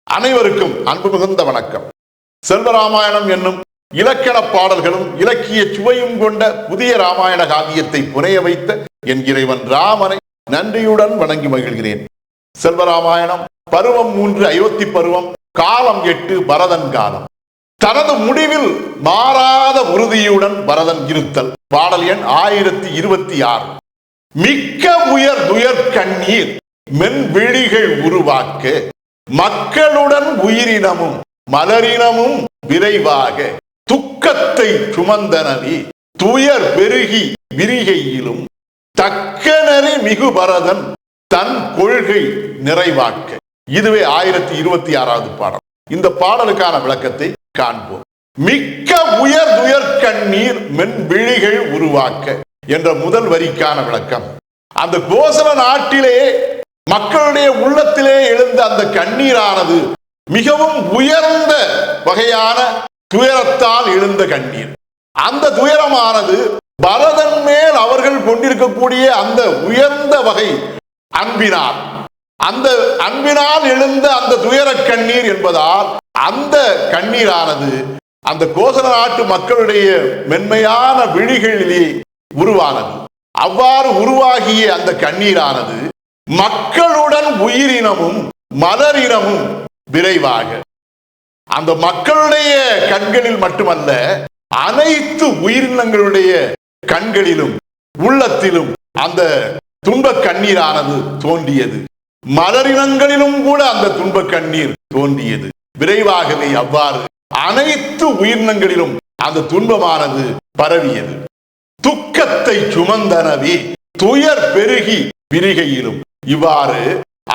அனைவருக்கும் அன்பு மிகுந்த வணக்கம். செல்வராமாயணம் என்னும் இலக்கண பாடல்களும் இலக்கிய சுவையும் கொண்ட புதிய ராமாயண காவியத்தை புனைய வைத்த என் இறைவன் ராமனை நன்றியுடன் வணங்கி மகிழ்கிறேன். செல்வராமாயணம் பருவம் 3 அயோத்தி பருவம், காலம் 8 பரதன் காலம். தனது முடிவில் மாறாத உறுதியுடன் பரதன் இருத்தல். பாடல் எண் 1026. மிக்க உயர் துயர் கண்ணீர் மென்விழிகள் உருவாக்க மக்களுடன் உயிரினமும் மலரினமும் விரைவாக துக்கத்தை சுமந்தனவி துயர் பெருகி விரிகையிலும் தக்கனறி மிகு பரதன் தன் கொள்கை நிறைவாக்க. இதுவே 1026வது பாடல். இந்த பாடலுக்கான விளக்கத்தை காண்போம். மிக்க உயர் துயர் கண்ணீர் மென்விழிகள் உருவாக்க என்ற முதல் வரிக்கான விளக்கம். அந்த கோசல நாட்டிலே மக்களுடைய உள்ளத்திலே எழுந்த அந்த கண்ணீரானது மிகவும் உயர்ந்த வகையான துயரத்தால் எழுந்த கண்ணீர். அந்த துயரமானது பரதன் மேல் அவர்கள் கொண்டிருக்கக்கூடிய அந்த உயர்ந்த வகை அன்பினால், அந்த அன்பினால் எழுந்த அந்த துயர கண்ணீர் என்பதால் அந்த கண்ணீரானது அந்த கோசல நாட்டு மக்களுடைய மென்மையான விழிகளிலே உருவானது. அவ்வாறு உருவாகிய அந்த கண்ணீரானது மக்களுடன் உயிரினமும் மலரினமும் விரைவாக, அந்த மக்களுடைய கண்களில் மட்டுமல்ல, அனைத்து உயிரினங்களுடைய கண்களிலும் உள்ளத்திலும் அந்த துன்ப கண்ணீரானது தோன்றியது. மலரினங்களிலும் கூட அந்த துன்ப கண்ணீர் தோன்றியது. விரைவாகவே அவ்வாறு அனைத்து உயிரினங்களிலும் அந்த துன்பமானது பரவியது. துக்கத்தை சுமந்தனவி துயர் பெருகி விரிகையிலும், இவ்வாறு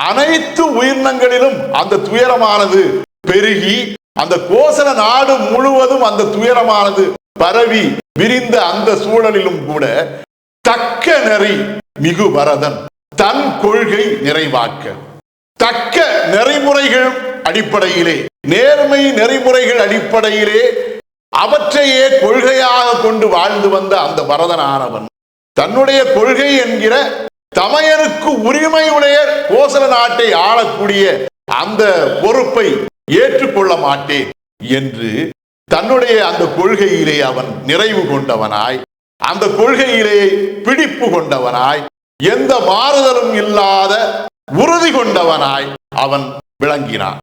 அனைத்து உயிரினங்களிலும் அந்த துயரமானது பெருகி அந்த கோசல நாடு முழுவதும் அந்த துயரமானது பரவி விரிந்த அந்த சூழலிலும் கூட தக்க நெறி மிகு பரதன் தன் கொள்கை நிறைவாக்க. தக்க நெறிமுறைகள் அடிப்படையிலே, நேர்மை நெறிமுறைகள் அடிப்படையிலே அவற்றையே கொள்கையாக கொண்டு வாழ்ந்து வந்த அந்த பரதனானவன் தன்னுடைய கொள்கை என்கிற தமையனுக்கு உரிமையுடைய கோசல நாட்டை ஆளக்கூடிய அந்த பொறுப்பை ஏற்றுக்கொள்ள மாட்டேன் என்று தன்னுடைய அந்த கொள்கையிலே அவன் நிறைவு கொண்டவனாய், அந்த கொள்கையிலே பிடிப்பு கொண்டவனாய், எந்த மாறுதலும் இல்லாத உறுதி கொண்டவனாய் அவன் விளங்கினான்.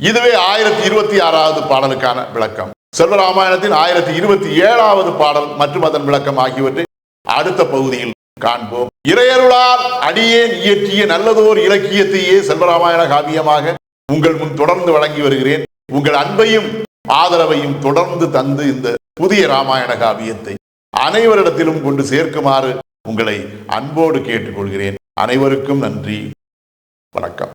இதுவே 1026வது பாடலுக்கான விளக்கம். செல்வராமாயணத்தின் 1027வது பாடல் மற்றும் அதன் விளக்கம் ஆகியவற்றை அடுத்த பகுதியில் காண்போம். இறையருளால் அடியேன் இயற்றிய நல்லதோர் இலக்கியத்தையே செல்வராமாயண காவியமாக உங்கள் முன் தொடர்ந்து வழங்கி வருகிறேன். உங்கள் அன்பையும் ஆதரவையும் தொடர்ந்து தந்து இந்த புதிய ராமாயண காவியத்தை அனைவரிடத்திலும் கொண்டு சேர்க்குமாறு உங்களை அன்போடு கேட்டுக்கொள்கிறேன். அனைவருக்கும் நன்றி, வணக்கம்.